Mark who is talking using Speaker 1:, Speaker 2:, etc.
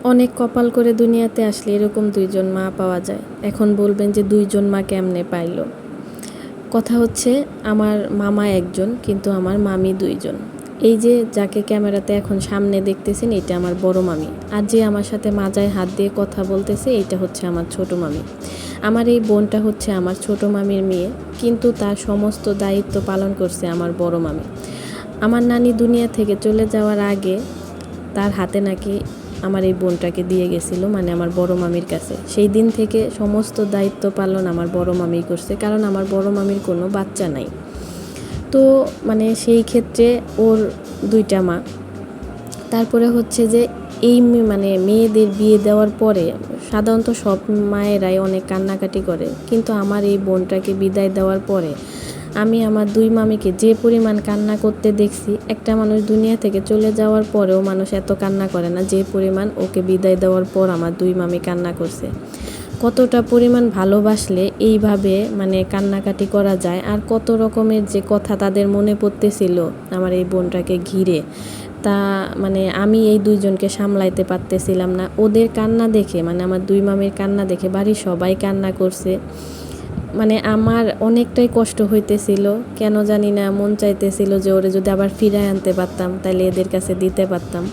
Speaker 1: অনেক কপাল করে দুনিয়াতে আসলে এরকম দুইজন মা পাওয়া যায়। এখন বলবেন যে দুইজন মা কেমনে পাইলো? কথা হচ্ছে আমার মামা একজন কিন্তু আমার মামি দুইজন। এই যে যাকে ক্যামেরাতে এখন সামনে দেখতেছেন এটা আমার বড় মামি, আর যে আমার সাথে মাজায় হাত দিয়ে কথা বলতেছে এটা হচ্ছে আমার ছোট মামি। আমার এই বোনটা হচ্ছে আমার ছোট মামির মেয়ে, কিন্তু তার সমস্ত দায়িত্ব পালন করছে আমার বড় মামি। আমার নানি দুনিয়া থেকে চলে যাওয়ার আগে তার হাতে নাকি আমার এই বোনটাকে দিয়ে গেছিলো, মানে আমার বড় মামির কাছে। সেই দিন থেকে সমস্ত দায়িত্ব পালন আমার বড় মামি করছে, কারণ আমার বড় মামির কোনো বাচ্চা নাই। তো মানে সেই ক্ষেত্রে ওর দুইটা মা। তারপরে হচ্ছে যে এই মানে মেয়েদের বিয়ে দেওয়ার পরে সাধারণত সব মায়েরাই অনেক কান্নাকাটি করে, কিন্তু আমার এই বোনটাকে বিদায় দেওয়ার পরে আমি আমার দুই মামিকে যে পরিমাণ কান্না করতে দেখছি, একটা মানুষ দুনিয়া থেকে চলে যাওয়ার পরেও মানুষ এত কান্না করে না যে পরিমাণ ওকে বিদায় দেওয়ার পর আমার দুই মামি কান্না করছে। কতটা পরিমাণ ভালোবাসলে এইভাবে মানে কান্নাকাটি করা যায়, আর কত রকমের যে কথা তাদের মনে পড়তেছিল আমার এই বোনটাকে ঘিরে। তা মানে আমি এই দুইজনকে সামলাইতে পারতেছিলাম না। ওদের কান্না দেখে, মানে আমার দুই মামির কান্না দেখে বাড়ির সবাই কান্না করছে। মানে আমার অনেকটাই কষ্ট হইতেছিল, কেন জানি না মন চাইতেছিল যে ওরে যদি আবার ফিরায় আনতে পারতাম তাহলে এদের কাছে দিতে পারতাম।